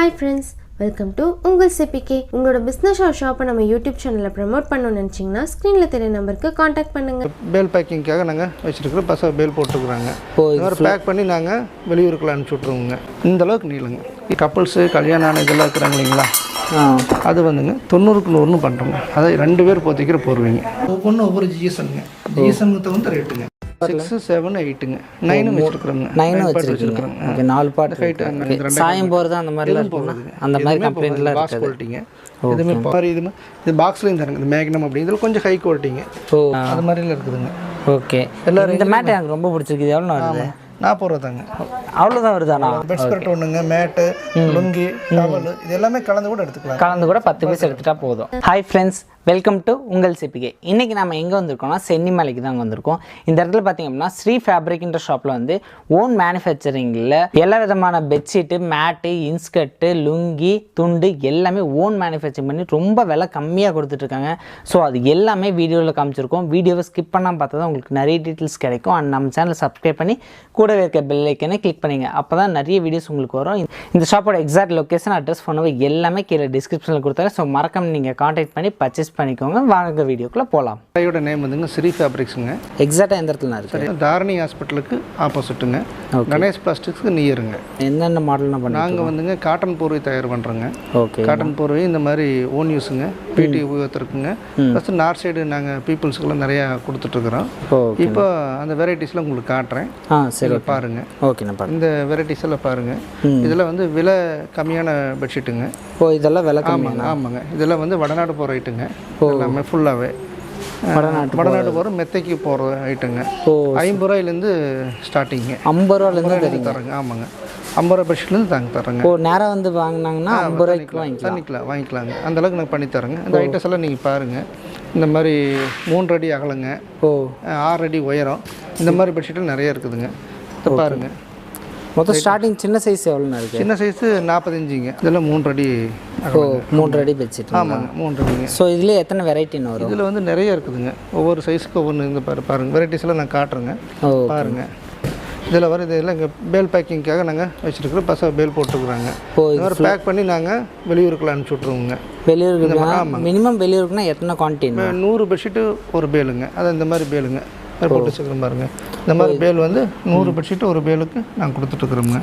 Hi friends, welcome to உங்கள் CPK. உங்களோட business R ஷாப்பை நம்ம யூடியூப் சேனல்ல ப்ரோமோட் பண்ணணும்னு நினைச்சீங்கன்னா ஸ்கிரீன்ல தெரிய நம்பருக்கு காண்டாக்ட் பண்ணுங்க. பேல் பேக்கிங்காக நாங்கள் வச்சிருக்கிற பசங்க பேல் போட்டுக்கிறாங்க. இது பேக் பண்ணி நாங்கள் வெளியூருக்குள்ள அனுப்பிச்சி விட்ருவோங்க. இந்த அளவுக்கு நீளங்க. கப்பல்ஸு கல்யாணம் ஆன இதெல்லாம் இருக்கிறாங்க இல்லைங்களா, அது வந்துங்க 90க்கு 100 பண்ணுறோங்க. அதை 2 பேர் போத்திக்கிற போடுவீங்க. ஒவ்வொரு ஜிஎஸ்எம்ங்க. ஜிஎஸ்எம்க்கு தகுந்த ரேட்டுங்க. 6, 7, 8ங்க 9 வச்சிருக்கிறோங்க. 9 வச்சிருக்கிறோம். ஓகே, 4 பார்ட் ஹைட் சாயம் போறது அந்த மாதிரிலாம் போகுது. அந்த மாதிரி கம்ப்ளைண்ட்ல பாக்ஸ் குவாலிட்டிங்க. இதுமே பாரி இது பாக்ஸ்லயும் தரங்க. இந்த மேக்னம் அப்படி இதுல கொஞ்சம் ஹை குவாலிட்டிங்க. அது மாதிரில இருக்குதுங்க. ஓகே, இந்த மேட் எனக்கு ரொம்ப பிடிச்சிருக்கு. எவ்வளவு வருது? 40 ரூபா தாங்க. அவ்வளோதான் வருதாண்ணா? பெட்ஸ்கர்ட் ஒன்றுங்க, மேட்டு, லுங்கி, டவல் இது எல்லாமே கலந்து கூட எடுத்துக்கலாம். கலந்து கூட 10 பீஸ் எடுத்துட்டா போதும். ஹாய் ஃப்ரெண்ட்ஸ், வெல்கம் டு உங்கள் சிபிகே. இன்றைக்கி நம்ம எங்கே வந்திருக்கோம்னா சென்னிமலைக்கு தான் வந்திருக்கோம். இந்த இடத்துல பார்த்திங்க அப்படின்னா SriFabrics ஷாப்பில் வந்து ஓன் மேனுஃபேக்சரிங்கில் எல்லா விதமான பெட்ஷீட்டு, மேட்டு, இன்ஸ்கர்ட்டு, லுங்கி, துண்டு எல்லாமே ஓன் மேனுஃபேக்சரிங் பண்ணி ரொம்ப விலை கம்மியாக கொடுத்துட்ருக்காங்க. ஸோ அது எல்லாமே வீடியோவில் காமிச்சிருக்கோம். வீடியோவை ஸ்கிப் பண்ணாமல் பார்த்தா தான் உங்களுக்கு நிறைய டீட்டெயில்ஸ் கிடைக்கும். அண்ட் நம்ம சேனலை சப்ஸ்கிரைப் பண்ணி கூடவே இருக்க பெல் ஐக்கனை கிளிக் பண்ணிங்க. அப்போ தான் நிறைய வீடியோஸ் உங்களுக்கு வரும். இந்த ஷாப்போட exact location, address, phone number எல்லாமே கீழே டிஸ்கிரிப்ஷனில் கொடுத்தாங்க. ஸோ மறக்காம நீங்கள் கான்டாக்ட் பண்ணி பர்ச்சேஸ் பண்ணிக்கோங்க. வாங்க வீடியோக்குள்ள போகலாம். கடையோட நேம் வந்துங்க SriFabricsங்க. எக்ஸாக்டாக எந்த இடத்துல இருக்குது? தாரணி ஹாஸ்பிட்டலுக்கு ஆப்போசிட்டுங்க. கணேஷ் பிளாஸ்டிக்ஸ்க்கு நியருங்க. என்னென்ன மாடல்னா பண்ணுங்க? நாங்கள் வந்துங்க காட்டன் போர்வை தயார் பண்ணுறோங்க. ஓகே, காட்டன் போர்வை இந்த மாதிரி ஓன் யூஸுங்க, பிடி உபயோகத்திற்குங்க. ஃபஸ்ட்டு நார்த் சைடு நாங்கள் பீப்புள்ஸுக்கெல்லாம் நிறையா கொடுத்துட்ருக்குறோம். இப்போ அந்த வெரைட்டிஸ்லாம் உங்களுக்கு காட்டுறேன். சரி பாருங்க. ஓகே, நான் இந்த வெரைட்டிஸ் எல்லாம் பாருங்க. இதில் வந்து விலை கம்மியான பெட்ஷீட்டுங்க. இதெல்லாம் விலை கம்மியான? ஆமாங்க. இதெல்லாம் வந்து வடநாடு போகிற ஐட்டுங்க. எல்லாமே ஃபுல்லாகவே வடநாடு போகிற மெத்தைக்கு போகிற ஐட்டுங்க. 50 ரூபாயிலேருந்து ஸ்டார்டிங்க. 50 ரூபாயிலேருந்து தரங்க. ஆமாங்க, 50 ரூபா பெட்ஷீட்லேருந்து தாங்க தரங்க. நேராக வந்து வாங்கினாங்கன்னா 50 ரூபாய்க்கு வாங்கிக்கலாங்க. அந்தளவுக்கு நான் பண்ணி தரேங்க. இந்த ஐட்டம்ஸ் எல்லாம் நீங்கள் பாருங்கள். இந்த மாதிரி 3 அடி அகலங்க, 6 அடி உயரம், இந்த மாதிரி பெட்ஷீட்டில் நிறைய இருக்குதுங்க. இதை பாருங்கள். மொத்தம் ஸ்டார்டிங் சின்ன சைஸ் எவ்வளோண்ணா இருக்குது? சின்ன சைஸு 45ங்க. இதெல்லாம் 3 அடி. 3 அடி பெட்ஷீட். ஆமாங்க, 3 அடிங்க. ஸோ இதில் எத்தனை வெரைட்டின்னு வரும்? இதில் வந்து நிறைய இருக்குதுங்க. ஒவ்வொரு சைஸுக்கு ஒவ்வொன்று. இந்த பாருங்கள் வெரைட்டிஸ் எல்லாம் நான் காட்டுறேங்க. பாருங்கள். இதில் வர இதெல்லாம் இங்கே பேல் பேக்கிங்காக நாங்கள் வச்சுருக்கிற பசங்க பேல் போட்டுருக்குறாங்க. இந்த மாதிரி பேக் பண்ணி நாங்கள் வெளியூருக்குள்ள அனுப்பிச்சி விட்ருவோங்க. வெளியூருக்கு மினிமம் வெளியூருக்குன்னா எத்தனை குவான்டிட்டி? 100 பெட்ஷீட்டு ஒரு பேலுங்க. அது இந்த மாதிரி பேலுங்க போட்டு வச்சுக்கிறோம் பாருங்க. இந்த மாதிரி பேல் வந்து 100 பெட்ஷீட்டு ஒரு பேலுக்கு நாங்கள் கொடுத்துட்ருக்குறோங்க.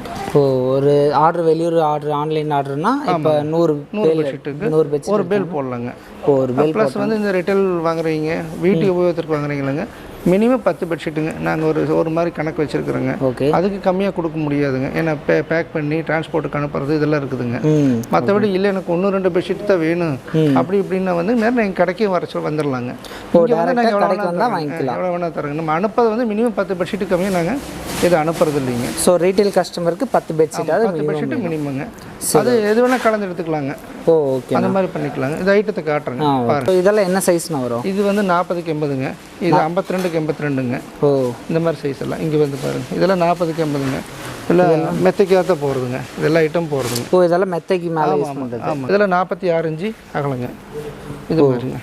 ஒரு ஆர்டர் வெளியூர் ஆர்டர், ஆன்லைன் ஆர்டர்னா இப்போ 100 பெட்ஷீட்டுக்கு 100 பெட்ஷீட் ஒரு பேல் போடலாங்க. ஒரு பேல் ப்ளஸ் வந்து இந்த ரிட்டைல் வாங்குறீங்க, வீட்டு உபயோகத்திற்கு வாங்குறீங்களங்க, மினிமம் 10 பெட்ஷீட்டுங்க. நாங்கள் ஒரு மாதிரி கணக்கு வச்சுருக்குறோங்க. அதுக்கு கம்மியாக கொடுக்க முடியாதுங்க. ஏன்னா பேக் பண்ணி டிரான்ஸ்போர்ட்டுக்கு அனுப்புறது இதெல்லாம் இருக்குதுங்க. மற்றபடி இல்லை எனக்கு 1-2 பெட்ஷீட் தான் வேணும் அப்படி இப்படின்னா வந்து நேரம் எங்கள் கடைக்கு வர வந்துடலாங்க. எவ்வளோ வேணால் தரங்க. நம்ம அனுப்புறது வந்து மினிமம் 10 பெட்ஷீட்டு கம்மியாக நாங்கள் எது அனுப்புறது இல்லைங்க. ஸோ ரீட்டைல் கஸ்டமருக்கு 10 பெட்ஷீட், 10 பெட்ஷீட்டு மினிமங்க. அது எது வேணால் கலந்து எடுத்துக்கலாங்க. ஓகே, அந்த மாதிரி பண்ணிக்கலாங்க. இந்த ஐட்டத்தை காட்டுறேங்க பாருங்க. இதெல்லாம் என்ன சைஸ்னா வரும்? இது வந்து 40க்கு 80ங்க. இது 52க்கு 82ங்க. இந்த மாதிரி சைஸ் எல்லாம் இங்கே வந்து பாருங்க. இதெல்லாம் 40க்கு 80ங்க. இல்லை மெத்தைக்காக தான் போகிறதுங்க. இதெல்லாம் ஐட்டம் போகிறதுங்க. இதெல்லாம் மெத்தைக்கு மேலே. ஆமாம். இதெல்லாம் 46 இன்ச்சு அகலங்க. இது பாருங்க.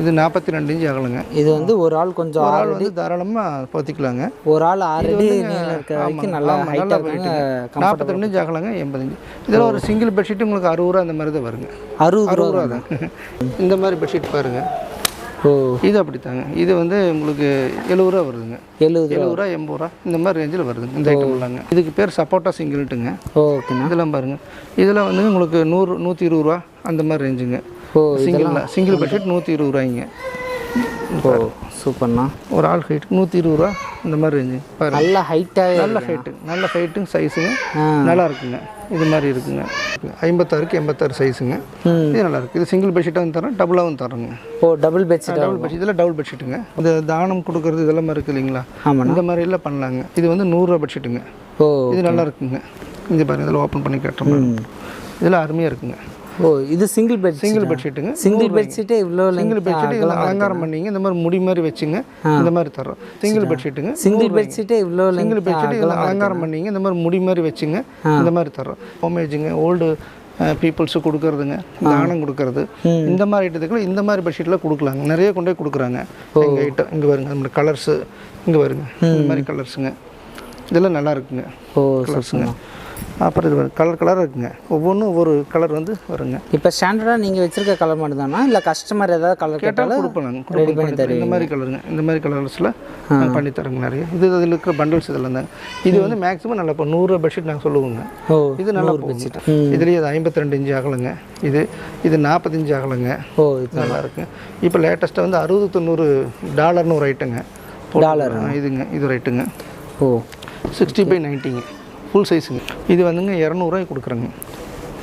இது 42 இன்ச்சு அகலங்க. இது வந்து ஒரு ஆள் கொஞ்சம் ஒரு ஆள் வந்து தாராளமாக போத்திக்கலாங்க. ஒரு ஆள் 6 அடி நீளம் இருக்க வரைக்கும் நல்லா ஹைட்டாக போயிட்டு 42 இன்ச்சு அகலங்க, 80 இன்ச்சு. இதெல்லாம் ஒரு சிங்கிள் பெட்ஷீட்டு உங்களுக்கு 60 ரூபா அந்த மாதிரி தான் வருங்க. 60 ரூபா தான். இந்த மாதிரி பெட்ஷீட் பாருங்கள். இது அப்படித்தாங்க. இது வந்து உங்களுக்கு 70 ரூபா வருதுங்க. 70 ரூபா 80 ரூபா இந்த மாதிரி ரேஞ்சில் வருதுங்க இந்த ஐட்டம் இல்லைங்க. இதுக்கு பேர் சப்போட்டா சிங்கிள்ட்டுங்க. ஓகேண்ணா. இதெல்லாம் பாருங்கள். இதில் வந்து உங்களுக்கு 100, 120 ரூபா அந்த மாதிரி ரேஞ்சுங்க. சிங்கிள் பெட்ஷீட் 120 ரூபாய்ங்க. சூப்பர்ண்ணா. ஒரு ஆள் ஹைட் 120 ரூபா இந்த மாதிரி ரேஞ்சு பாருங்க. நல்ல ஹைட்டாக நல்ல ஹைட்டுங்க, சைஸுங்க நல்லா இருக்குங்க. இது மாதிரி இருக்குங்க. 56க்கு 86 சைஸுங்க. இது நல்லா இருக்குது. இது சிங்கிள் பெட்ஷீட்டாகவும் தரோம், டபுளாகவும் தரோங்க. Double bedsheet. இதெல்லாம் டபுள் பெட்ஷீட்டுங்க. இந்த தானம் கொடுக்கறது இதெல்லாம் இருக்குது இல்லைங்களா, இந்த மாதிரி எல்லாம் பண்ணலாங்க. இது வந்து 100 ரூபா பெட்ஷீட்டுங்க. இது நல்லா இருக்குங்க. இங்கே பாருங்கள். இதெல்லாம் ஓப்பன் பண்ணி காட்டுறோம். இதெல்லாம் அருமையாக இருக்குங்க. இது சிங்கிள் பெட்ஷீட்டுங்க. சிங்கிள் பெட்ஷீட்டே இவ்வளோ சிங்கிள் பெட்ஷீட் இதெல்லாம் அலங்காரம் பண்ணிங்க. இந்த மாதிரி முடி மாதிரி வச்சுங்க. இந்த மாதிரி தரோம். சிங்கிள் பெட்ஷீட்டுங்க. சிங்கிள் பெட்ஷீட்டே இவ்வளோ சிங்கிள் பெட்ஷீட் இதெல்லாம் அலங்காரம் பண்ணிங்க. இந்த மாதிரி முடி மாதிரி வச்சுங்க. இந்த மாதிரி தரோம். ஹோமேஜுங்க, ஓல்டு பீப்புள்ஸு கொடுக்குறதுங்க, தானம் கொடுக்கறது, இந்த மாதிரி ஐட்டத்துக்குள்ள இந்த மாதிரி பெட்ஷீட்லாம் கொடுக்கலாங்க. நிறைய கொண்டு போய் கொடுக்குறாங்க. எங்கள் ஐட்டம் இங்கே வருங்க. நம்ம கலர்ஸு இங்கே வருங்க. இந்த மாதிரி கலர்ஸுங்க. இதெல்லாம் நல்லா இருக்குங்க. கலர்ஸுங்க. அப்புறம் இது கலர் கலராக இருக்குங்க, ஒவ்வொன்றும் ஒவ்வொரு கலர் வந்து வருங்க. இப்போ ஸ்டாண்டர்டாக நீங்கள் வச்சுருக்க கலர் மட்டும் தானா இல்லை கஸ்டமர் ஏதாவது கலர் கேட்டாலும் கொடுப்போம், ரெடி பண்ணி தருவீங்க? இந்த மாதிரி கலருங்க, இந்த மாதிரி கலர்ஸில் பண்ணி தரங்க நிறைய. இது அதில் இருக்கிற பண்டல்ஸ் இதெல்லாம் தாங்க. இது வந்து மேக்ஸிமம் நல்லா இப்போ 100 பெட்ஷீட் நாங்கள் சொல்லுவோங்க. இது நல்லா பெட்ஷீட். இதுலேயே அது 52 இன்ச்சு ஆகலைங்க, இது 45 ஆகலைங்க. இது நல்லா இருக்குங்க. இப்போ லேட்டஸ்ட்டாக வந்து $60-90 ஒரு ஐட்டங்க. டாலர் இதுங்க, இது ரைட்டுங்க. 60x90ங்க, ஃபுல் சைஸுங்க. இது வந்துங்க 200 கொடுக்குறேங்க.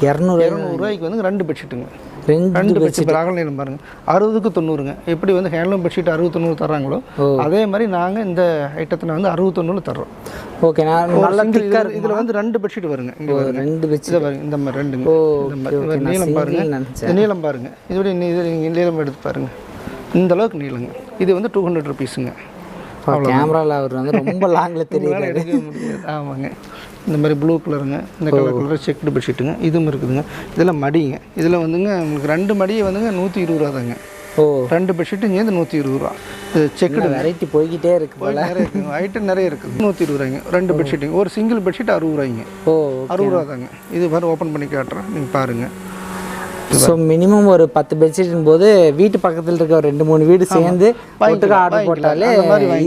200 வந்து 2 பெட்ஷீட்டுங்க. 2 பெட்ஷீட் அகல் நீளம் பாருங்கள், 60-90ங்க. எப்படி வந்து ஹேண்ட்லூம் பெட்ஷீட் 60-90 தர்றாங்களோ அதே மாதிரி நாங்கள் இந்த ஐட்டத்தில் வந்து 60-90 தர்றோம். ஓகே. இதில் வந்து 2 பெட்ஷீட் வருங்க. இங்கே 2 பெட்ஷீட் பாருங்க, இந்த மாதிரி 2ங்க. இந்த மாதிரி நீளம் பாருங்கள், நீளம் பாருங்கள். இதோட இது நீளம் எடுத்து பாருங்கள், இந்த அளவுக்கு நீளங்க. இது வந்து 200 ருபீஸுங்க. கேமராவில் அவர் வந்து ரொம்ப லாங்கில் தெரியாது. ஆமாங்க. இந்த மாதிரி ப்ளூ கலருங்க, இந்த கலர் செக்குடு பெட்ஷீட்டுங்க. இதுவும் இருக்குதுங்க. இதெல்லாம் மடிங்க. இதில் வந்துங்க உங்களுக்கு 2 மடியை வந்துங்க 120 தாங்க. 2 பெட்ஷீட்டு இங்கே 120. இது செக்குடு வெரைட்டி போய்கிட்டே இருக்குது போல. நிறைய இருக்குங்க, ஐட்டம் நிறைய இருக்குது. 120 2 பெட்ஷீட்டுங்க. ஒரு சிங்கிள் பெட்ஷீட் 60 60 தாங்க. இது மாதிரி ஓப்பன் பண்ணி காட்டுறேன், நீங்கள் பாருங்கள். ஸோ மினிமம் ஒரு 10 பெட்ஷீட்டின் போது வீட்டு பக்கத்தில் இருக்க ஒரு 2-3 வீடு சேர்ந்து ஒட்டுக்க ஆர்டர் போட்டாலே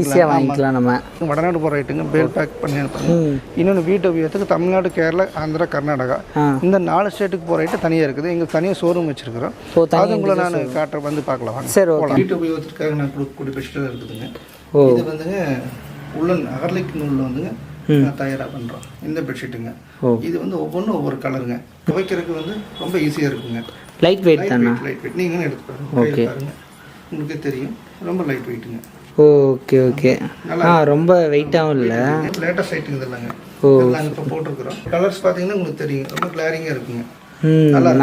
ஈஸியாக வாங்கிக்கலாம். நம்ம வடநாடு போகிற ஐட்டுங்க பேல் பேக் பண்ணி அனுப்புங்க. இன்னொன்று வீட்டு உபயோகத்துக்கு தமிழ்நாடு, கேரளா, ஆந்திரா, கர்நாடகா இந்த 4 ஸ்டேட்டுக்கு போகிற ஐட்டம் தனியாக இருக்குது. எங்களுக்கு தனியாக ஷோரூம் வச்சுருக்கிறோம். அது உங்களை நான் காட்டுற வந்து பார்க்கலாம் வாங்க. சரி, ஓகே. வீட்டு உபயோகத்திற்காக நான் கொடுக்கக்கூடிய பெட்ஷீட் இருக்குதுங்க. இது வந்துங்க உள்ளன் அகர்லிக் நூலில் வந்துங்க தயாராக பண்ணுறோம் இந்த பெட்ஷீட்டுங்க. இது வந்து ஒவ்வொன்றும் ஒவ்வொரு கலருங்க. துவைக்கிறதுக்கு வந்து ரொம்ப ஈஸியாக இருக்குங்க. லைட் வெயிட் தானே? Light weight. நீங்களும் எடுத்து பாருங்க, பாருங்க, உங்களுக்கே தெரியும். ரொம்ப லைட் வெயிட்டுங்க. Okay okay. ரொம்ப வெயிட்டாகவும் இல்லை. லேட்டஸ்ட் ஐட்டம் இதெல்லாங்க. நாங்கள் இப்போ போட்டிருக்கிறோம். கலர்ஸ் பார்த்தீங்கன்னா உங்களுக்கு தெரியும், ரொம்ப கிளாரிங்காக இருக்குங்க.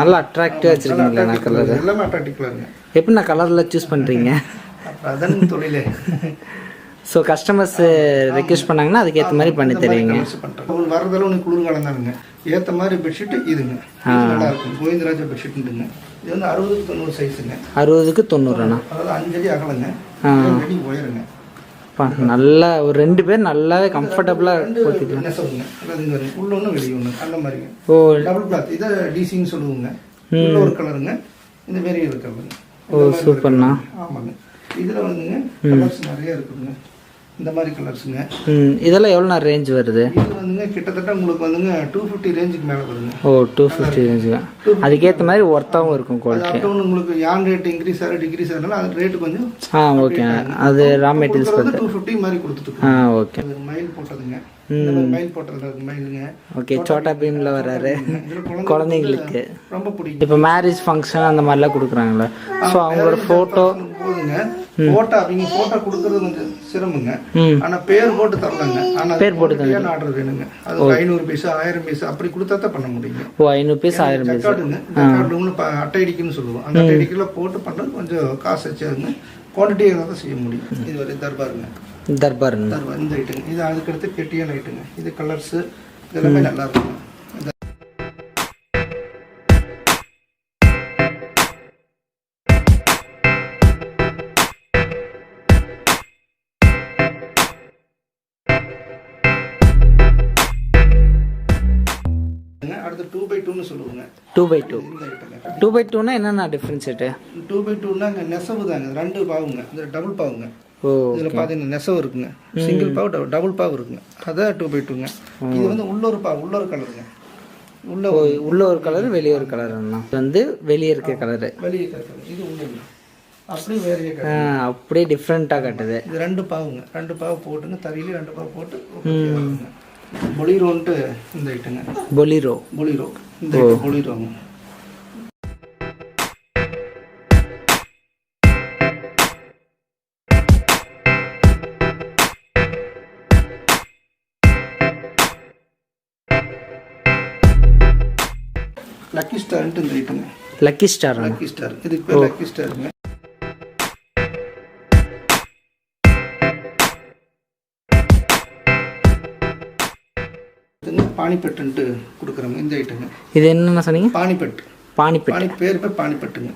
நல்லா அட்ராக்டிவாக வச்சுருக்கீங்களா கலர்? எல்லாமே அட்ராக்டிவ் கலருங்க. எப்படி நான் கலரில் சூஸ் பண்ணுறீங்க? அதான் தொழிலே. ஸோ கஸ்டமர்ஸ் ரெக்வெஸ்ட் பண்ணாங்கன்னா அதுக்கேற்ற மாதிரி பண்ணி தருவீங்க. உங்களுக்கு வரதெல்லாம் உங்களுக்கு குளிர்காலம் தானுங்க, ஏற்ற மாதிரி பெட்ஷீட்டு இதுங்க. நல்லா இருக்கும். கோவிந்தராஜா பெட்ஷீட்டுங்க. இது வந்து 60-90 சைஸுங்க. 60-90. அதாவது 5 அடி அகலங்க, 2 அடி உயரங்க. நல்லா ஒரு 2 பேர் நல்லாவே கம்ஃபர்டபுளாக போட்டுக்கலாம். நெசவுங்க. அதாவது உள்ள ஒன்று வெளியே ஒன்று அந்த மாதிரிங்க. Double cloth. இதை டிசின்னு சொல்லுவோங்க. உள்ள ஒரு கலருங்க, இந்த மாரி இருக்கிறதுங்க. சூப்பர்ண்ணா. ஆமாங்க. இதில் வந்துங்க கலர்ஸ் நிறைய இருக்குதுங்க. இந்த மாதிரி கலர்ஸுங்க. இதெல்லாம் எவ்வளோ ரேஞ்ச் வருது? இது வந்துங்க கிட்டத்தட்ட உங்களுக்கு வந்துங்க 250 ரேஞ்சுக்கு மேலே வருங்க. 250 ரேஞ்சுங்க. அதுக்கேற்ற மாதிரி ஒர்த்தாகவும் இருக்கும் குவாலிட்டி. அப்புறம் உங்களுக்கு யான் ரேட் இன்க்ரீஸ் டிக்ரீஸ் ஆகலாம், அது ரேட்டு கொஞ்சம் ஓகே. அது ரா மெட்டீரியல்ஸ் பார்த்து 250 மாதிரி கொடுத்துட்டு ஓகே. மயில் போட்டதுங்க. மயில் போட்டதுல மயிலுங்க. ஓகே. சோட்டா பீம்ல வராரு குழந்தைங்களுக்கு ரொம்ப பிடிக்கும். இப்போ மேரேஜ் ஃபங்க்ஷன் அந்த மாதிரிலாம் கொடுக்குறாங்களா? ஸோ அவங்களோட ஃபோட்டோ போதுங்க. போட்டோ அவங்க போட்டோ கொடுக்கறது கொஞ்சம் சிரமங்க. ஆனா பேர் போட்டு தரலாங்க. ஆனா பேர் போட்டு தரலாம். ஆர்டர் வேணுங்க. அது 500 பீஸ் 1000 பீஸ் அப்படி கொடுத்தா தான் பண்ண முடியுங்க. 500 பீஸ் 1000 பீஸ் அட்டை அடிக்குன்னு சொல்லுவோம். அந்த அட்டை அடிக்கல போட்டு பண்ணுறது கொஞ்சம் காசு வச்சாருங்க. குவான்டிட்டி தான் செய்ய முடியும். இது வரை தர்பாருங்க. தர்பார் இந்த ஐட்டுங்க. இது அதுக்கடுத்து கெட்டியான ஐட்டுங்க. இது கலர்ஸு இதெல்லாமே நல்லா இருக்குங்க. அடுத்து 2x2ன்னு சொல்லுவாங்க. 2x2. 2x2னா என்னென்ன டிஃப்ரென்ஸ்? 2x2னா நெசவு தாங்க. 2 பாவுங்க. இந்த டபுள் பாவுங்க. இதில் பார்த்தீங்கன்னா நெசவு இருக்குங்க. சிங்கிள் பாவ் டபுள் பாவ் இருக்குங்க. அதான் 2x2ங்க. இது வந்து உள்ளொரு கலருங்க. உள்ள ஒரு கலர் வெளியே ஒரு கலர். வந்து வெளியே இருக்க கலரு. வெளியே இருக்க கலர். இது உள்ள அப்படியே வேறையே அப்படியே டிஃப்ரெண்ட்டாக காட்டுது. இது 2 பாவுங்க. 2 பாவு போட்டுங்க. தறியிலே 2 பாவு போட்டு பொலிரோன்ட்டு இந்த ஐட்டங்க. பொலிரோ இந்த பொலிரோங்க. லக்கி ஸ்டார்ன்ட்டு இந்த ஐட்டங்க. Lucky star. இதுக்கு பேர் லக்கி ஸ்டாருங்க. பானிபெட்டுன்ட்டு கொடுக்குறோங்க இந்த ஐட்டங்க. இது என்னென்ன சொன்னீங்க? பானிபெட் பேர் பானிபெட்டுங்க.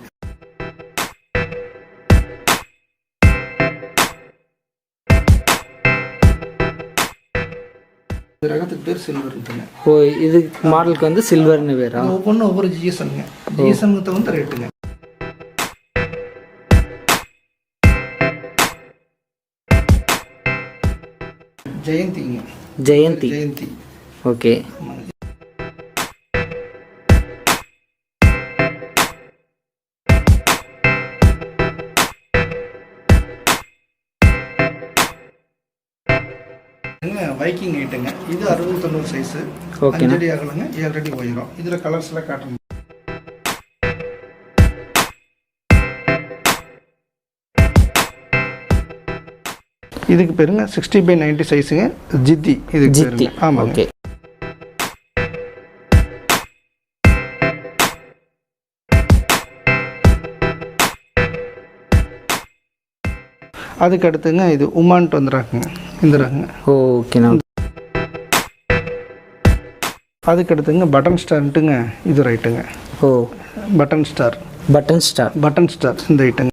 இந்த ரகத்துக்கு பேர் சில்வர்னுங்க. ஓ இது மாடலுக்கு வந்து சில்வர்னு வேறா? ஒவ்வொன்றும் ஒவ்வொரு ஜிஎஸ்எம்ங்க. ஜிஎஸ்எம்க்கு தகுந்த ரேட்டுங்க. ஜெயந்திங்க. ஜெயந்தி. ஓகே. வைக்கிங் ஐட்டங்க. இது 60-90 சைஸு. 5 அடி ஆகலங்க, 7 அடி உயரம். இதில் கலர்ஸ்லாம் காட்டணும். இதுக்கு பேருங்க 60x90 சைஸுங்க. ஜித்தி இதுக்கு பேருங்க. ஆமாம். ஓகே. அதுக்கு அடுத்துங்க இது உமான்ட்டு வந்துடுறாங்க. இந்த ரகங்க. ஓகேண்ணா. அதுக்கு அடுத்துங்க பட்டன் ஸ்டார்ன்ட்டுங்க. இது ரைட்டுங்க. ஓ பட்டன் ஸ்டார் இந்த ஐட்டங்க.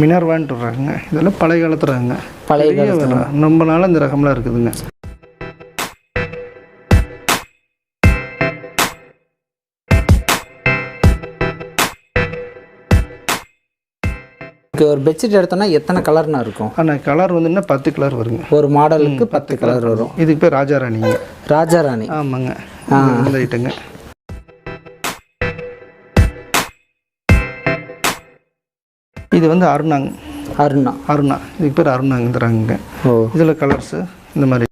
மினர்வான்ட்டு வர்றாங்க. இதெல்லாம் பழைய காலத்து ரகங்க. ரொம்ப நாள் இந்த ரகம்லாம் இருக்குதுங்க. ஒரு பெட்ஷீட் எடுத்தோம்னா எத்தனை கலர்னா இருக்கும்? ஆனால் கலர் வந்துன்னா 10 கலர் வருங்க. ஒரு மாடலுக்கு 10 கலர் வரும். இதுக்கு பேர் ராஜாராணிங்க. ராஜாராணி. ஆமாங்க. இந்த ஐட்டங்க. இது வந்து அருணா. இதுக்கு பேர் அருணாங்கிறாங்க. இதில் கலர்ஸு இந்த மாதிரி.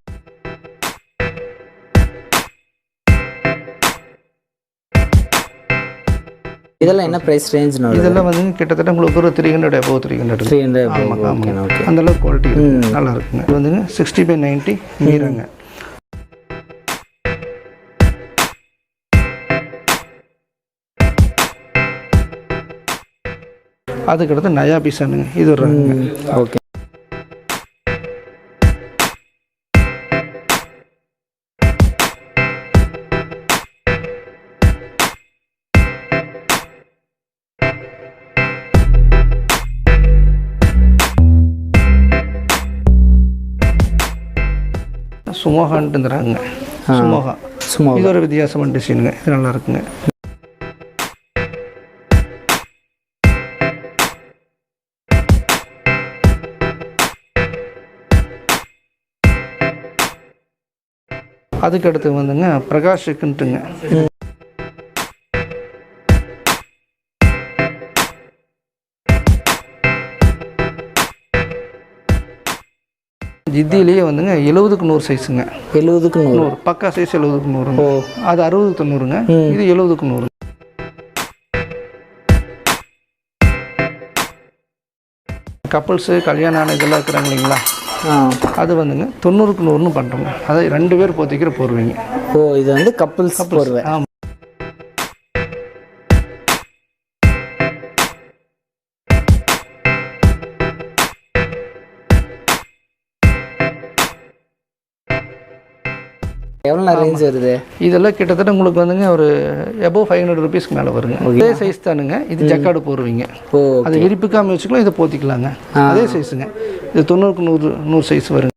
இதெல்லாம் என்ன ப்ரைஸ் ரேஞ்ச்? இதெல்லாம் வந்து கிட்டத்தட்ட உங்களுக்கு ஒரு 300 above 300. அந்த அளவுக்கு குவாலிட்டி நல்லா இருக்குங்க. இது வந்துங்க 60x90 மீறாங்க. அதுக்கடுத்து நயா பீஸானுங்க. இது ஒரு ரகங்க. ஓகே. சுமோகான்ட்டுங்கிறாங்க. இது ஒரு வித்தியாசமான டிசைனுங்க. இது நல்லா இருக்குங்க. அதுக்கு அடுத்து வந்துங்க பிரகாஷுக்குன்ட்டுங்க. ஜித்திலேயே வந்துங்க 70-100 சைஸுங்க. 70-100 பக்கா சைஸ் 70-100. அது 60-90ங்க. இது 70-100. கப்புள்ஸு கல்யாணம் ஆன இதெல்லாம் இருக்கிறாங்க இல்லைங்களா, அது வந்துங்க 90-100ன்னு பண்ணுறோங்க. அதாவது 2 பேர் போத்திக்கிற போர்வைங்க. ஓ இது வந்து கப்புள்ஸ் போர்வை. ஆமாம். எவ்வளோ ரேஞ்ச் வருது? இதெல்லாம் கிட்டத்தட்ட உங்களுக்கு வந்துங்க ஒரு above 500 rupeesக்கு மேலே வருங்க. அதே சைஸ் தானுங்க. இது ஜக்காடு போடுவீங்க. அது விரிப்புக்காமல் வச்சுக்கலாம், இதை போத்திக்கலாங்க. அதே சைஸுங்க. இது 90-100 சைஸ் வருங்க.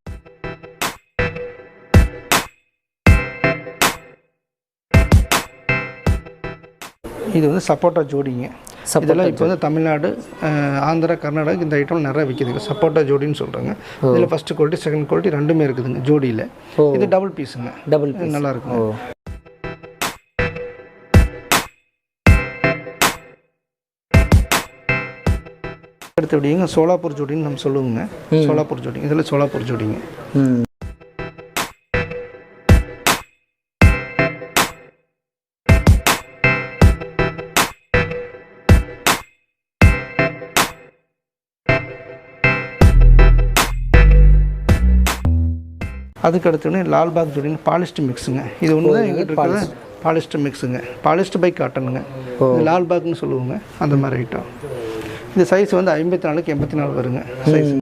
இது வந்து சப்போட்டா ஜோடிங்க. இதெல்லாம் இப்போ வந்து தமிழ்நாடு, ஆந்திரா, கர்நாடகா இந்த ஐட்டம் நிறைய விற்கிதுங்க. சப்போட்டா ஜோடின்னு சொல்கிறாங்க. இதில் ஃபஸ்ட்டு குவாலிட்டி, செகண்ட் குவாலிட்டி ரெண்டுமே இருக்குதுங்க ஜோடியில். இது டபுள் பீஸுங்க. நல்லா இருக்குங்க. அடுத்தபடிங்க சோலாப்பூர் ஜோடின்னு நம்ம சொல்லுவோங்க. சோலாப்பூர் ஜோடி. இதில் சோலாப்பூர் ஜோடிங்க. அதுக்கு அடுத்தோடனே லால்பாக் ஜோடின்னு பாலிஸ்ட் மிக்ஸுங்க. இது ஒன்று தான் எங்கிட்ட இருக்கிறது. பாலிஸ்ட் மிக்ஸுங்க. பாலிஸ்ட் பை காட்டனுங்க. இது லால்பாக்னு சொல்லுவோங்க. அந்த மாதிரி ஐட்டம். இது சைஸ் வந்து 54க்கு 84 வருங்க சைஸ்.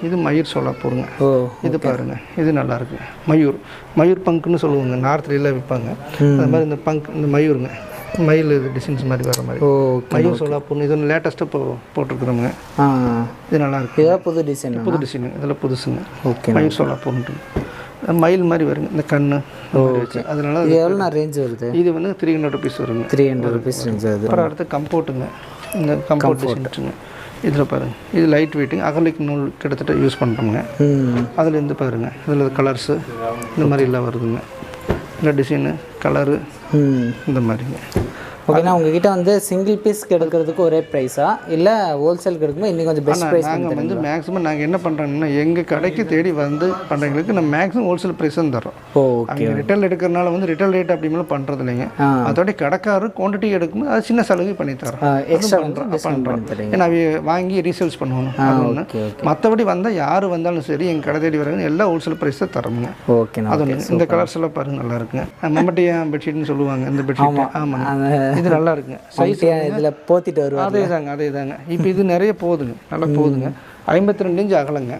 இது மயூர் சோலாப்பூருங்க. ஓ இது பாருங்கள், இது நல்லாயிருக்கு. மயூர் பங்க்குன்னு சொல்லுவாங்க, நார்த்லாம் விற்பாங்க. அது மாதிரி இந்த பங்க், இந்த மயூருங்க, மயில் இது டிசைன்ஸ் மாதிரி வர மாதிரி. ஓ மயூர் சோலாப்பூர்னு இது ஒன்று லேட்டஸ்ட்டாக இப்போ போட்டிருக்குறோங்க. இது நல்லாயிருக்கு. இதான் புது டிசைன். புது டிசைனு, இதெல்லாம் புதுசுங்க. ஓகே. மயூர் சோலாப்பூர்ன்ட்டு மயில் மாதிரி வருங்க, இந்த கண்ணு. ஓகே. அதனால எவ்வளோ ரேஞ்ச் வருது? இது வந்து 300 rupees வருங்க. 300 rupees ரேஞ்ச் வருது. அப்புறம் அடுத்து கம்போர்ட்டுங்க. இந்த கம்போர்ட் டிசைன்ஸுங்க. இதில் பாருங்கள், இது லைட் வெயிட்டுங்க, அகலிக் நூல் கிட்டத்தட்ட யூஸ் பண்ணுறோங்க. அதில் இருந்து பாருங்கள், இதில் கலர்ஸு இந்த மாதிரி எல்லாம் வருதுங்க. இல்லை டிசைனு கலரு இந்த மாதிரிங்க. ஓகேண்ணா, உங்ககிட்ட வந்து சிங்கிள் பீஸ்க்கு எடுக்கிறதுக்கு ஒரே ப்ரைஸா இல்லை ஹோல்சேலுக்கு எடுக்கும்போது இன்னும் கொஞ்சம் பெஸ்ட் ப்ரைஸ்? நாங்கள் வந்து மேக்ஸிமம் நாங்கள் என்ன பண்ணுறோங்கன்னா, எங்கள் கடைக்கு தேடி வந்து பண்ணுறவங்களுக்கு நம்ம மேக்ஸிமம் ஹோல்சேல் ப்ரைஸ் தான் தரோம். அவங்க ரிட்டைல் எடுக்கிறனால வந்து ரிட்டைல் ரேட் அப்படிங்கலாம் பண்ணுறது இல்லைங்க. அதோட கடைக்காரர் குவான்டிட்டி எடுக்கும்போது அது சின்ன சலுகை பண்ணி தரோம். எக்ஸ்ட்ரா பண்ணுறோம். ஏன்னா வாங்கி ரீசேல்ஸ் பண்ணுவோம். அது ஒன்று. மற்றபடி வந்தால் யார் வந்தாலும் சரி எங்கள் கடை தேடி வராங்க எல்லாம் ஹோல்சேல் ப்ரைஸ் தான் தரோமுங்க. ஓகேண்ணா. அது ஒன்று. இந்த கலர்ஸ் எல்லாம் பாருங்கள், நல்லா இருக்குங்க. மம்மட்டியா பெட்ஷீட்னு சொல்லுவாங்க இந்த பெட்ஷீட். ஆமாங்க, இது நல்லா இருக்குங்க. சைஸ் இதில் போத்திட்டு வருவாங்க. அதே தாங்க. இப்போ இது நிறைய போகுதுங்க, நல்லா போகுதுங்க. 52 இன்ச் அகலங்க,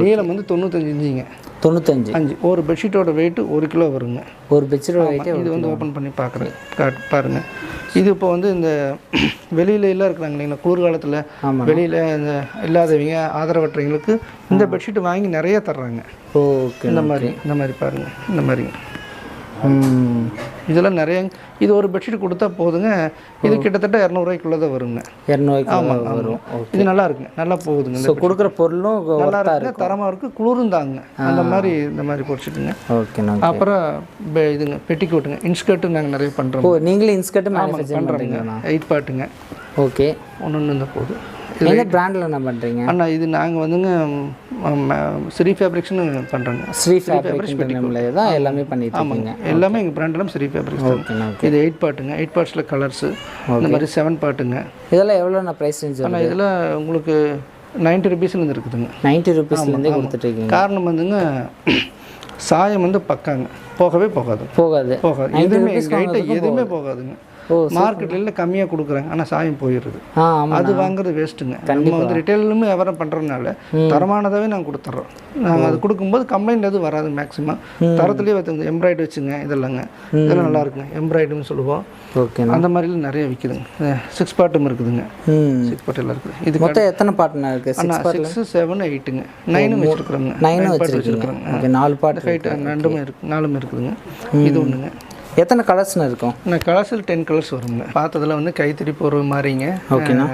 நீளம் வந்து 95 இன்ச்சுங்க. 95 ஒரு பெட்ஷீட்டோட வெயிட் 1 கிலோ வருங்க. ஒரு பெட்ஷீட்டோட வெயிட். இது வந்து ஓப்பன் பண்ணி பார்க்குறேன், பாருங்கள். இது இப்போ வந்து இந்த வெளியில எல்லாம் இருக்கிறாங்க இல்லைங்களா, குளிர்காலத்தில் வெளியில் இந்த இல்லாதவங்க ஆதரவற்றவங்களுக்கு இந்த பெட்ஷீட் வாங்கி நிறைய தர்றாங்க. ஓகே. இந்த மாதிரி பாருங்கள், இந்த மாதிரிங்க. இதெல்லாம் நிறைய. இது ஒரு பெட்ஷீட் கொடுத்தா போதுங்க. இது கிட்டத்தட்ட 200 ரூபாய்க்குள்ளே தான் வருங்க. 200 வரும். இது நல்லா இருக்குங்க, நல்லா போகுதுங்க. ஸோ கொடுக்குற பொருளும் நல்லா இருக்குங்க, தரமாக இருக்குது, குளிரும் தாங்க. அந்த மாதிரி இந்த மாதிரி பொடிச்சிட்டுங்க. ஓகேண்ணா. அப்புறம் இதுங்க பெட்டிக்கோட்டுங்க, இன்ஸ்கர்ட்டு நாங்கள் நிறைய பண்ணுறோம். ஓ, நீங்களே இன்ஸ்கர்ட்டு மேனுஃபேக்சர் பண்ணுறீங்க? 8 பார்ட்டுங்க. ஓகே. ஒன்று இந்த போகுது. என்ன பிராண்டில் என்ன பண்ணுறீங்க? அண்ணா இது நாங்கள் வந்துங்க SriFabricsனு பண்ணுறோங்க. SriFabrics Chennimalai தான் எல்லாமே பண்ணிட்டு இருக்கீங்க. எல்லாமே எங்கள் பிராண்டெல்லாம் SriFabrics தான். இது 8 பார்ட்டுங்க. 8 பார்ட்ஸில் கலர்ஸு இந்த மாதிரி 7 பார்ட்டுங்க. இதெல்லாம் எவ்வளோ நான் ப்ரைஸ் ரேஞ்ச்? ஆனால் இதில் உங்களுக்கு 90 rupeesலேருந்து இருக்குதுங்க. 90 rupeesலேருந்தே கொடுத்துட்ருக்கீங்க. காரணம் வந்துங்க, சாயம் வந்து பக்காங்க, போகாது எதுவுமே எதுவுமே போகாதுங்க. மார்க்கெட்ல கம்மியாக கொடுக்குறாங்க, ஆனால் சாயம் போயிடுது. அது வாங்குறது வேஸ்ட்டுங்க. நம்ம வந்து ரிட்டைலுமே வியாபாரம் பண்ணுறதுனால தரமானதாகவே நாங்கள் கொடுத்துட்றோம். நாங்கள் அது கொடுக்கும்போது கம்ப்ளைண்ட் எதுவும் வராது. மேக்ஸிமம் தரத்துலேயே வச்சுங்க. எம்ப்ராய்டு வச்சுங்க, இதெல்லாங்க இதெல்லாம் நல்லா இருக்குங்க. எம்ப்ராய்டுன்னு சொல்லுவோம். ஓகே. அந்த மாதிரிலாம் நிறைய விற்குதுங்க. 6 பார்ட்டும் இருக்குதுங்க. 6 பார்ட் எல்லாம் இருக்குது. இது மொத்தம் எத்தனை பார்ட்னா இருக்குது? 6, 7, 8ங்க. 9 வச்சுருக்குறோங்க. 9 வச்சுருக்குறோங்க. 4 பார்ட் ஹைட் 2மே இருக்குது, 4மே இருக்குதுங்க. இது ஒன்றுங்க. எத்தனை கலர்ஸ்னு இருக்கும்? கலர்ஸில் 10 கலர்ஸ் வருங்க. பார்த்ததில் வந்து கைத்தறி போர்வை மாதிரிங்க. ஓகேண்ணா.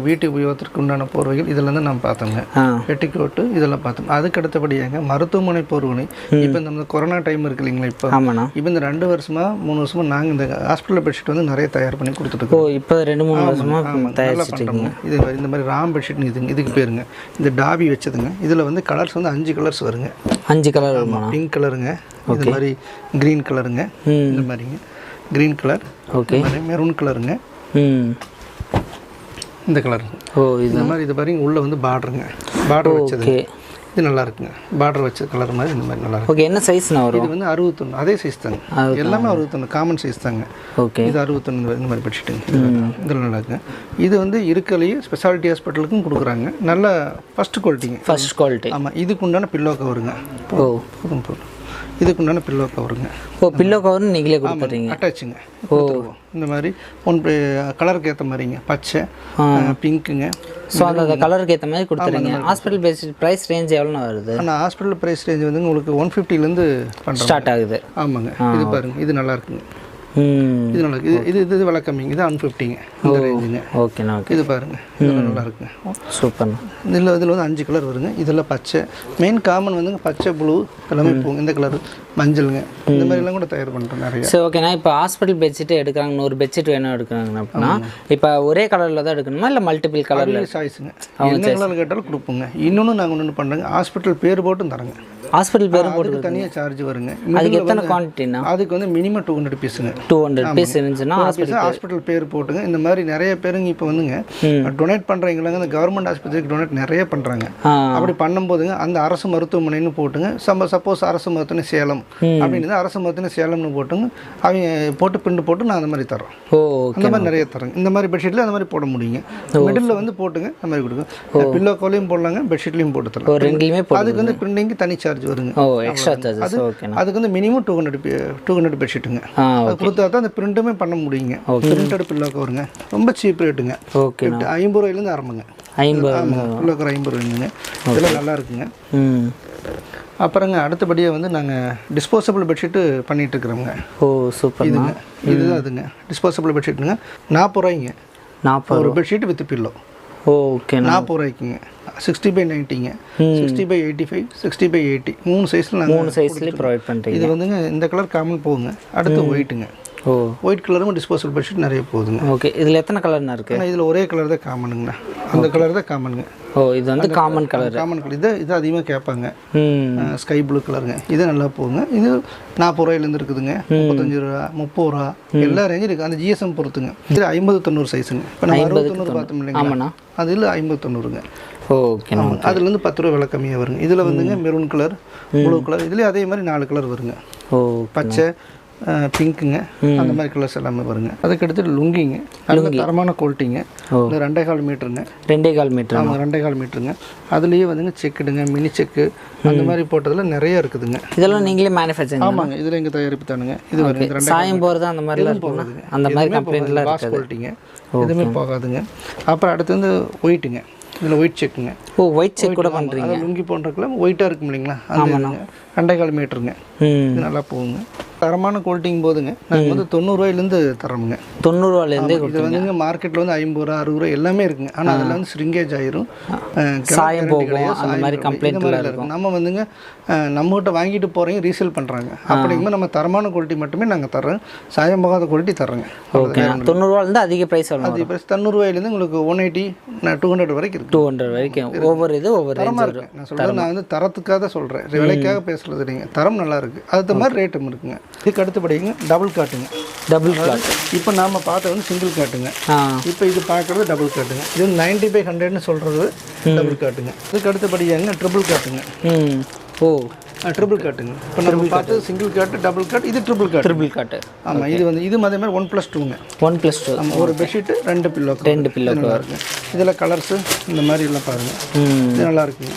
வீட்டு உபயோகத்திற்கு உண்டான போர்வைகள் இதெல்லாம் தான் நான் பார்த்தோங்க. பெட்டிக்கோட்டு இதெல்லாம் பார்த்தோம். அதுக்கு அடுத்தபடியாங்க மருத்துவமனை போர்வை. இப்போ இந்த கொரோனா டைம் இருக்கு இல்லைங்களா, இப்போ இந்த 2 வருஷமா 3 வருஷமா நாங்கள் இந்த ஹாஸ்பிட்டல் பெட்ஷீட் வந்து நிறைய தயார் பண்ணி கொடுத்துருக்கோம். இப்போ 2-3 வருஷமாக தயாரிச்சிருக்கோங்க. இது இந்த மாதிரி ராம் பெட்ஷீட்னு இதுக்கு பேருங்க. இந்த டாபி வச்சதுங்க. இதில் வந்து கலர்ஸ் வந்து 5 கலர்ஸ் வருங்க. 5 கலர் வருமா? பிங்க் கலருங்க, இது மாதிரி க்ரீன் கலருங்க, இந்த மாதிரிங்க க்ரீன் கலர். ஓகே. மெரூன் கலருங்க, இந்த கலருங்க. ஓ, இந்த மாதிரி இது பாருங்க. உள்ளே வந்து பார்டருங்க, பார்டர் வச்சது. இது நல்லா இருக்குங்க. பார்டர் வச்ச கலர் மாதிரி இந்த மாதிரி நல்லா இருக்கு. ஓகே. என்ன சைஸ்னா வரும்? இது வந்து 61. அதே சைஸ் தாங்க, எல்லாமே 61 காமன் சைஸ் தாங்க. ஓகே. இது 61 இந்த மாதிரி பெட்ஷீட்டுங்க. இதில் நல்லா இருக்குங்க. இது வந்து இருக்கலையே ஸ்பெஷாலிட்டி ஹாஸ்பிட்டலுக்கும் கொடுக்குறாங்க. நல்ல ஃபஸ்ட் குவாலிட்டிங்க. First quality. ஆமாம். இதுக்கு உண்டான பில்லோ கவருங்க. ஓ, இதுக்கு உண்டான பில்லோ கவருங்க. ஓ, பில்லோ கவர்னு நீங்களே கொடுத்துறீங்க? அட்டாச்சுங்க. ஓ, இந்த மாதிரி கலருக்கு ஏற்ற மாதிரிங்க. பச்சை, பிங்க்குங்க. ஸோ அந்த கலருக்கு ஏற்ற மாதிரி கொடுத்துறீங்க. ஹாஸ்பிட்டல் பெட்ஷீட் ப்ரைஸ் ரேஞ்ச் எவ்வளோ வருது? ஆனால் ஹாஸ்பிட்டல் ப்ரைஸ் ரேஞ்ச் வந்து உங்களுக்கு 150லேருந்து ஸ்டார்ட் ஆகுது. ஆமாங்க. இது பாருங்கள், இது நல்லா இருக்குங்க. இது நல்லா இருக்குது. இது விலை கம்மிங்க. இது 150ங்க இந்த ரேஞ்சுங்க. ஓகேண்ணா. ஓகே. இது பாருங்கள், இதெல்லாம் நல்லா இருக்குங்க. சூப்பர்ண்ணா. இதில் வந்து 5 கலர் வருங்க. இதெல்லாம் பச்சை, மெயின் காமன் வந்துங்க பச்சை, ப்ளூ எல்லாமே போகும். இந்த கலர் மஞ்சளுங்க, இந்த மாதிரிலாம் கூட தயார் பண்ணுறோம் நிறைய. சரி, ஓகேண்ணா. இப்போ ஹாஸ்பிட்டல் பெட்ஷீட்டு எடுக்கிறாங்க, 100 பெட்ஷீட் வேணும் எடுக்கிறாங்க அப்படின்னா இப்போ ஒரே கலரில் தான் எடுக்கணுமா இல்லை மல்டிபிள் கலரில்? சாய்ஸுங்க. என்ன கலர் கேட்டாலும் கொடுப்போங்க. இன்னொன்று நாங்கள் ஒன்று பண்ணுறோங்க, ஹாஸ்பிட்டல் பேர் போட்டும் தரங்க. ஹாஸ்பிட்டல் பேரும் அதுக்கு தனியாக சார்ஜ் வருங்க. அதுக்கு எத்தனை குவான்டிட்டினா? அதுக்கு வந்து மினிமம் 200 பீஸுங்க. 200 பீஸ் இருந்துச்சுன்னா ஹாஸ்பிட்டல் பேர் போட்டுங்க. இந்த மாதிரி நிறைய பேருங்க இப்போ வந்துங்க டொனேட் பண்ணுறவங்களாங்க இந்த கவர்மெண்ட் ஆஸ்பத்திரிக்கு டொனேட் நிறைய பண்ணுறாங்க. அப்படி பண்ணும்போதுங்க அந்த அரசு மருத்துவமனைன்னு போட்டுங்க. சப்போஸ் அரசு மருத்துவமனை சேலம் அப்படின்னு அரசு மருத்துவமனை சேலம்னு போட்டுங்க அவங்க போட்டு பிண்டு போட்டு நான் அந்த மாதிரி தரோம். அந்த மாதிரி நிறைய தரேங்க. இந்த மாதிரி பெட்ஷீட்டில் அந்த மாதிரி போட முடியுங்க. மிடில் வந்து போட்டுங்க அந்த மாதிரி கொடுங்க. பில்லோ கோலையும் போடலாங்க, பெட்ஷீட்லையும் போட்டு தரலாம். அதுக்கு வந்து பிரிண்டிங்கு தனி சார்ஜ் வருங்க. அதுக்கு வந்து மினிமம் 200 பெட்ஷீட்டுங்க. அது கொடுத்தா தான் அந்த பிரிண்ட்டுமே பண்ண முடியுங்க. பிரிண்டட் பில்லோ கவருங்க. ரொம்ப சீப் ரேட்டுங்க. 50 ரூபாயிலேருந்து ஆரம்பங்க. 50 பில்லோ கவர் 50 ரூபாய்ங்க. இதெல்லாம் நல்லா இருக்குங்க. அப்புறங்க அடுத்தபடியாக வந்து நாங்கள் டிஸ்போசபிள் பெட்ஷீட்டு பண்ணிகிட்டு இருக்கிறோங்க. சூப்பர். இதுதான் அதுங்க டிஸ்போசபிள் பெட்ஷீட்டுங்க. 40 ரூபாய்ங்க. 40 ஒரு பெட்ஷீட் வித் பில்லோ. ஓகே. 40 ரூபாய்க்குங்க. 60/90ங்க, 60/85, 60/80 3 சைஸில் நாங்கள் 3 சைஸ்லேயே ப்ரொவைட் பண்ணுறீங்க. இது வந்துங்க இந்த கலர் காமன் போகுங்க. அடுத்து ஒயிட்டுங்க. ஒயிட் கலரும் டிஸ்போசபிள் பெட்ஷீட் நிறைய போகுதுங்க. ஓகே. இதில் எத்தனை கலர்னா இருக்குது? ஆனால் இதில் ஒரே கலர் தான் காமனுங்கண்ணா. அந்த கலர் தான் காமனுங்க. இது வந்து காமன் கலர். காமன் கலர் இது அதிகமாக கேட்பாங்க. ஸ்கை ப்ளூ கலருங்க. இது நல்லா போகுங்க. இது 40 ரூபாயிலேருந்து இருக்குதுங்க. 35 ரூபா, 30 ரூபா எல்லா ரேஞ்சும் இருக்குது. அந்த ஜிஎஸ்எம் பொறுத்துங்க. இது 50-90 சைஸுங்க. இப்போ நம்ம 60-90 பார்த்தோம் இல்லைங்களா, அது இல்லை 50-90ங்க. ஓகே. அதுலேருந்து 10 ரூபா விலை கம்மியாக வருங்க. இதில் வந்துங்க மெரூன் கலர், ப்ளூ கலர், இதுலேயே அதே மாதிரி 4 கலர் வருங்க. பச்சை, பிங்க்குங்க, அந்த மாதிரி கலர்ஸ் எல்லாமே வருங்க. அதுக்கடுத்து லுங்கிங்க. நல்ல தரமான குவாலிட்டிங்க. 2.25 மீட்டருங்க. 2.25 மீட்டர். ஆமாம், 2.25 மீட்டருங்க. அதுலேயே வந்துங்க செக்குடுங்க, மினி செக்கு அந்த மாதிரி போட்டதில் நிறைய இருக்குதுங்க. இதெல்லாம் நீங்களே மேனுஃபேக்சரிங்? ஆமாங்க, இதில் எங்கள் தயாரிப்பு தானுங்க. இது வருங்க. சாயம் போகிறது அந்த மாதிரிலாம் போகாதுங்க. அந்த மாதிரி கம்ப்ளைண்ட்லாம் பாஸ் குவாலிட்டிங்க. எதுவுமே போகாதுங்க. அப்புறம் அடுத்து வந்து ஒயிட்டுங்க. இதில் ஒயிட் செக்குங்க. ஒயிட் செக் கூட பண்ணுறீங்க? லுங்கி போன்றக்குலாம் ஒயிட்டாக இருக்கும் இல்லைங்களா, அந்த 2.25 மீட்டருங்க. இது நல்லா போகுங்க. தரமான குவாலிட்டிங் போதுங்க. நாங்கள் வந்து 90 ரூபாயிலேருந்து தரோமுங்க. 90 ரூபாயிலேருந்து. இது வந்துங்க மார்க்கெட்டில் வந்து 50 ரூபா, 60 ரூபா எல்லாமே இருக்குங்க. ஆனால் அதில் வந்து ஸ்ரிங்கேஜ் ஆயிரும், சாயம் போகும், அந்த மாதிரி கம்ப்ளைண்ட் இருக்கும். நம்ம வந்துங்க நம்மகிட்ட வாங்கிட்டு போகிறீங்க, ரீசேல் பண்ணுறாங்க. அப்படிங்கும்போது நம்ம தரமான குவாலிட்டி மட்டுமே நாங்கள் தர்றோம். சாயம் போகாத குவாலிட்டி தர்றோங்க. ஓகே. 90 ரூபாயிலேருந்து அதிக ப்ரைஸ் வரும். அதிக ப்ரைஸ் 90 ரூபாயிலேருந்து உங்களுக்கு 180, 200 வரைக்கும் இருக்குது. 200 வரைக்கும் ஒவ்வொரு தரமாக இருக்குது. நான் சொல்கிறேன், நான் வந்து தரத்துக்காக தான் சொல்கிறேன், விலைக்காக பேசுகிறது இல்லைங்க. தரம் நல்லா இருக்குது. அது மாதிரி ரேட்டும் இருக்குங்க. இதுக்கு அடுத்தபடிங்க டபுள் காட்டுங்க. Double God. இப்போ நாம் பார்த்த வந்து சிங்கிள் காட்டுங்க. இப்போ இது பார்க்குறது டபுள் காட்டுங்க. இது 90/100ன்னு சொல்கிறது டபுள் காட்டுங்க. இதுக்கு அடுத்தபடியாங்க ட்ரிபிள் காட்டுங்க. ட்ரிபிள் காட்டுங்க. இப்போ நம்ம பார்த்தது சிங்கிள் காட்டு, டபுள் காட், இது ட்ரிபிள் காட். ட்ரிபிள் காட்டு. ஆமாம், இது வந்து இது அதே மாதிரி 1+2ங்க. 1+2. ஆமாம், ஒரு பெட்ஷீட்டு 2 பில்லோ. 2 பில்லோ நல்லா இருக்குங்க. இதில் கலர்ஸு இந்த மாதிரி எல்லாம் பாருங்கள். இது நல்லா இருக்குங்க.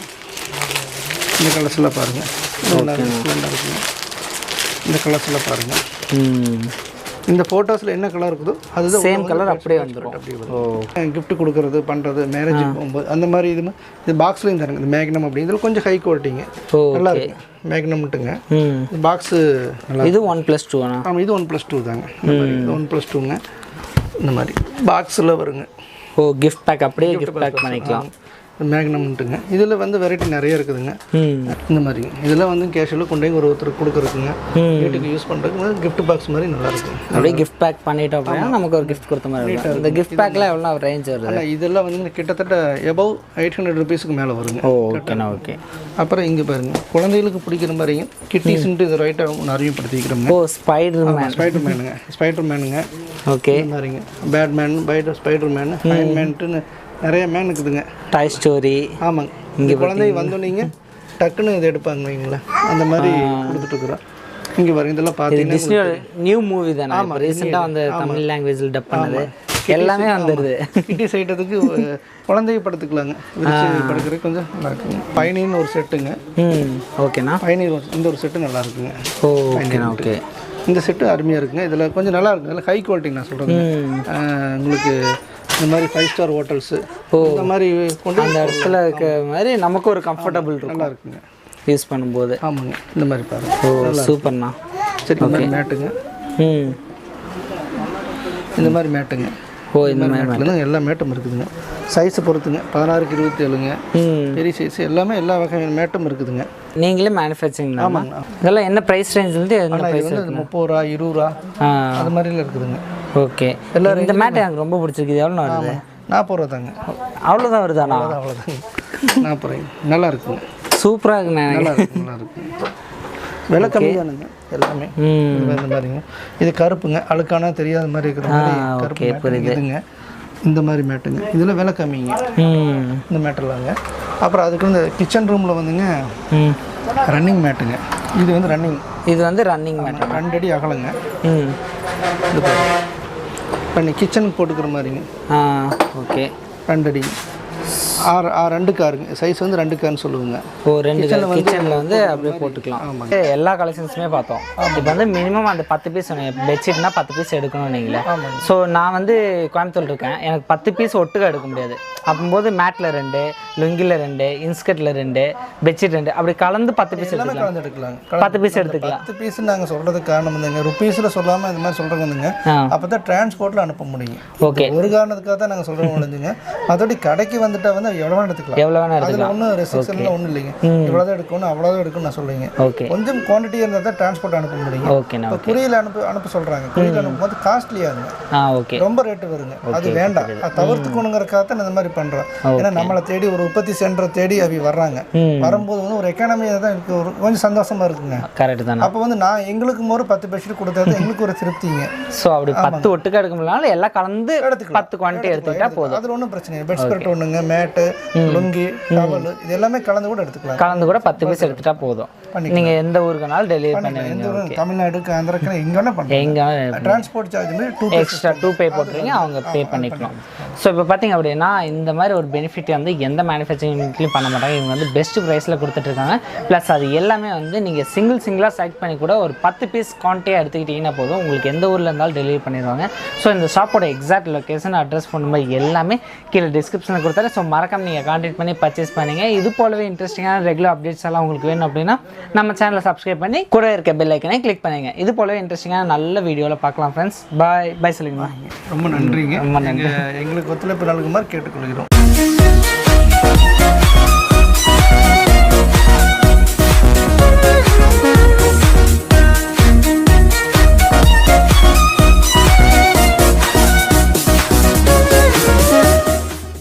இந்த கலர்ஸ் எல்லாம் பாருங்கள். நல்லா இருக்குங்க. இந்த கலர்ஸ் எல்லாம் பாருங்கள். இந்த ஃபோட்டோஸில் என்ன கலர் இருக்குதோ அதுதான் சேம் கலர் அப்படியே வந்துடும். கிஃப்ட் கொடுக்குறது பண்ணுறது, மேரேஜ் போகும்போது அந்த மாதிரி இது பாக்ஸ்லையும் தருங்க. இந்த மேக்னம் அப்படி இதில் கொஞ்சம் ஹை குவாலிட்டிங்க. நல்லா இருக்கு. மேக்னம்ட்டுங்க. பாக்ஸு நல்லா. இது 1+2. ஆமாம், இது 1+2 தாங்க. இந்த மாதிரி இது 1+2ங்க. இந்த மாதிரி பாக்ஸில் வருங்க. கிஃப்ட் பேக் அப்படியே கிஃப்ட் பேக் பண்ணிக்கலாம். மேக்னம்ட்டுங்க. இதில் வந்து வெரைட்டி நிறைய இருக்குதுங்க. இந்த மாதிரி இதெல்லாம் வந்து கேஷுவலாக கொண்டு போய் ஒருத்தருக்கு கொடுக்குறதுங்க, வீட்டுக்கு யூஸ் பண்ணுறதுக்கு கிஃப்ட் பாக்ஸ் மாதிரி நல்லா இருக்கும். அப்படியே கிஃப்ட் பேக் பண்ணிட்டோம் அப்படின்னா நமக்கு ஒரு கிஃப்ட் கொடுத்த மாதிரி இருக்கும். இந்த கிஃப்ட் பேக்கில் எவ்வளோ ரேஞ்ச் வருது? இல்லை, இதெல்லாம் வந்து கிட்டத்தட்ட எபவ் 800 ருபீஸுக்கு மேலே வருங்க. ஓகேண்ணா, ஓகே. அப்புறம் இங்கே பாருங்க, குழந்தைகளுக்கு பிடிக்கிற மாதிரிங்க கிட்டிஸ்ன்ட்டு இது ரைட்டாக ஒன்று அறிமுகப்படுத்திக்கிறோம். ஸ்பைடர் மேனுங்க. ஓகே. இந்த மாதிரிங்க பேட்மேன், ஸ்பைடர் மேன், அயன்மேன்ட்டுன்னு நிறைய மேன் இருக்குதுங்க. டாய் ஸ்டோரி. ஆமாங்க. இங்கே குழந்தை வந்தோன்னீங்க டக்குன்னு இதை எடுப்பாங்க வைங்களேன், அந்த மாதிரி கொடுத்துட்ருக்குறோம். இங்கே பாருங்க, இதெல்லாம் பார்த்தீங்கன்னா நியூ மூவி தானே. ஆமாம், ரீசெண்டாக வந்து தமிழ் லாங்குவேஜில் டப் பண்ணது எல்லாமே வந்துடுது. கிட்டி சைட்டத்துக்கு குழந்தைய படுத்துக்கலாங்க. படுக்கிறதுக்கு கொஞ்சம் நல்லா இருக்குங்க. பயணின்னு ஒரு செட்டுங்க. ஓகேண்ணா. பயணி இந்த ஒரு செட்டு நல்லா இருக்குங்க. ஓகேண்ணா, ஓகே. இந்த செட்டு அருமையாக இருக்குங்க. இதில் கொஞ்சம் நல்லா இருக்குங்க. இதில் ஹை குவாலிட்டி நான் சொல்கிறேன். உங்களுக்கு இந்த மாதிரி 5 ஸ்டார் ஹோட்டல்ஸு இந்த மாதிரி கொண்டு அந்த இடத்துல இருக்க மாதிரி நமக்கு ஒரு கம்ஃபர்டபுள் இருக்கும். நல்லா இருக்குங்க யூஸ் பண்ணும்போது. ஆமாங்க. இந்த மாதிரி பாருங்கள். சூப்பர்ண்ணா. சரி, இந்த மாதிரி மேட்டுங்க. இந்த மாதிரி மேட்டுங்க. இந்த மாதிரி மேட்டில் எல்லா மேட்டும் இருக்குதுங்க. சைஸை பொறுத்துங்க. 16க்கு 27ங்க. பெரிய சைஸ் எல்லாமே எல்லா வகையான மேட்டும் இருக்குதுங்க. நீங்களே மேனுஃபேக்சரிங்? ஆமாங்க. இதெல்லாம் என்ன ப்ரைஸ் ரேஞ்சிலேருந்து? என்ன ப்ரைஸ் வந்து 30 ரூபா, 20 ரூபா அது மாதிரிலாம் இருக்குதுங்க. ஓகே. எல்லாரும் இந்த மேட் எனக்கு ரொம்ப பிடிச்சிருக்கு. எவ்வளோ வருது? 40 ரூபா தாங்க. அவ்வளோதான் வருதாண்ணா? அவ்வளோதாங்க. 40 ரூபாய். நல்லா இருக்குங்க. சூப்பராக இருக்குண்ணே. நல்லா இருக்கு. விலை கம்மி தானுங்க எல்லாமே. இந்த மாதிரிங்க இது கருப்புங்க, அழுக்கானா தெரியாத மாதிரி இருக்கிற மாதிரி கருப்பு இதுங்க. இந்த மாதிரி மேட்டுங்க, இதில் விலை கம்மிங்க இந்த மேட்டெல்லாங்க. அப்புறம் அதுக்கு இந்த கிச்சன் ரூமில் வந்துங்க ரன்னிங் மேட்டுங்க. இது வந்து ரன்னிங் மேட்டு 2 அடி அகலங்க. இது பண்ணி கிச்சனுக்கு போட்டுக்கிற மாதிரிங்க. ஓகே 2 அடி 2 காருங்க. சைஸ் வந்து 2 கார்னு சொல்லுவாங்க. 2 கிச்சனில் வந்து அப்படியே போட்டுக்கலாம். ஆமாங்க. எல்லா கலெக்ஷன்ஸுமே பார்த்தோம். இப்போ வந்து மினிமம் அந்த 10 பீஸ் பெட்ஷீட்னா 10 பீஸ் எடுக்கணும் நீங்களே. ஸோ நான் வந்து கோயம்புத்தூர் இருக்கேன், எனக்கு 10 பீஸ் ஒட்டுக்க எடுக்க முடியாது. அப்போது மேட்டில் 2, லுங்கியில் 2, இன்ஸ்கர்ட்டில் 2, பெட்ஷீட் 2 அப்படி கலந்து 10 பீஸ் எடுத்துக்கலாம். 10 பீஸ் எடுத்துக்கலாம். 10 பீஸ் நாங்கள் சொல்கிறதுக்கு காரணம் வந்துங்க ருப்பீஸில் சொல்லாமல் இந்த மாதிரி சொல்கிறது வந்துங்க, அப்போ தான் டிரான்ஸ்போர்ட்டில் அனுப்ப முடியும். ஓகே, ஒரு காரணத்துக்காக தான் நாங்கள் சொல்கிறோம் முடிஞ்சுங்க. அதோட கடைக்கு வந்துட்டா வந்து எவ்வளோ எடுத்துக்கலாம், எவ்வளோ வேணா எடுத்துக்கலாம். ஒன்றும் ரெஸ்ட்ரிக்ஷன்லாம் ஒன்றும் இல்லைங்க. இவ்வளோதான் எடுக்கணும் அவ்வளோதான் எடுக்கணும் நான் சொல்லுவீங்க. ஓகே, கொஞ்சம் குவான்டிட்டி இருந்தால் தான் டிரான்ஸ்போர்ட் அனுப்ப முடியும். ஓகே, இப்போ குறியில் அனுப்ப சொல்கிறாங்க. குறியில் அனுப்பும்போது காஸ்ட்லியாகுங்க. ஓகே, ரொம்ப ரேட்டு வருங்க. அது வேண்டாம், அது தவிர்த்துக்கணுங்கிறக்காக தான் இந்த மாதிரி பண்ணுறோம். ஏன்னா நம்மளை தேடி ஒரு உற்பத்தி சென்டரை தேடி அப்படி வர்றாங்க. வரும்போது வந்து ஒரு எக்கானமியாக தான் எனக்கு ஒரு கொஞ்சம் சந்தோஷமா இருக்குங்க. கரெக்ட் தான். அப்போ வந்து நான் எங்களுக்கு ஒரு 10 பெட்ஷீட் கொடுத்தது எங்களுக்கு ஒரு திருப்திங்க. ஸோ அப்படி 10 ஒட்டுக்கா எடுக்க முடியல, எல்லாம் கலந்து 10 குவான்டிட்டி எடுத்துக்கிட்டா போதும். அதில் ஒன்றும் பிரச்சனை இல்லை. பெட்ஸ்பெட் ஒன்றுங்க, மேட்டு, லுங்கி, டவல் இது எல்லாமே கலந்து கூட எடுத்துக்கலாம். கலந்து கூட 10 பீஸ் எடுத்துட்டா போதும். நீங்க எந்த ஊருக்குனாலும் டெலிவரி பண்ணுவீங்க. தமிழ்நாடு, ஆந்திராக்கு எங்க வேணா பண்ணுங்க. எங்க டிரான்ஸ்போர்ட் சார்ஜ் மாதிரி எக்ஸ்ட்ரா 2 பே போட்டுறீங்க, அவங்க பே பண்ணிக்கலாம். ஸோ இப்போ பார்த்தீங்க அப்படின்னா இந்த மாதிரி ஒரு பெனிஃபிட் வந்து எந்த மேனுஃபேக்சரிங்லையும் பண்ண மாட்டாங்க. இவங்க வந்து பெஸ்ட் ப்ரைஸில் கொடுத்துட்ருக்காங்க. ப்ளஸ் அது எல்லாமே வந்து நீங்கள் சிங்கிளாக செலக்ட் பண்ணி கூட ஒரு 10 பீஸ் குவான்டிட்டியாக எடுத்துக்கிட்டிங்கன்னா போதும், உங்களுக்கு எந்த ஊரில் இருந்தாலும் டெலிவரி பண்ணிடுவாங்க. ஸோ இந்த ஷாப்போட exact location, address, phone number எல்லாமே கீழே டிஸ்கிரிப்ஷனில் கொடுத்தாரு. ஸோ மறக்காம நீங்கள் கான்டாக்ட் பண்ணி பர்ச்சேஸ் பண்ணுங்க. இது போலவே இன்ட்ரெஸ்டிங்கான ரெகுலர் அப்டேட்ஸ் எல்லாம் உங்களுக்கு வேணும் அப்படின்னா நம்ம சேனலை சப்ஸ்கிரைப் பண்ணி கூட இருக்க பெல் ஐக்கனை கிளிக் பண்ணுங்க. இது போலவே இன்ட்ரெஸ்டிங்கான நல்ல வீடியோவில் பார்க்கலாம் ஃப்ரெண்ட்ஸ். பாய் சொல்லுங்கம்மா. ரொம்ப நன்றிங்க. ரொம்ப நன்றி. எங்களுக்கு ஒத்துழைப்பு நல்குமாறு கேட்டுக்கொள்கிறோம்.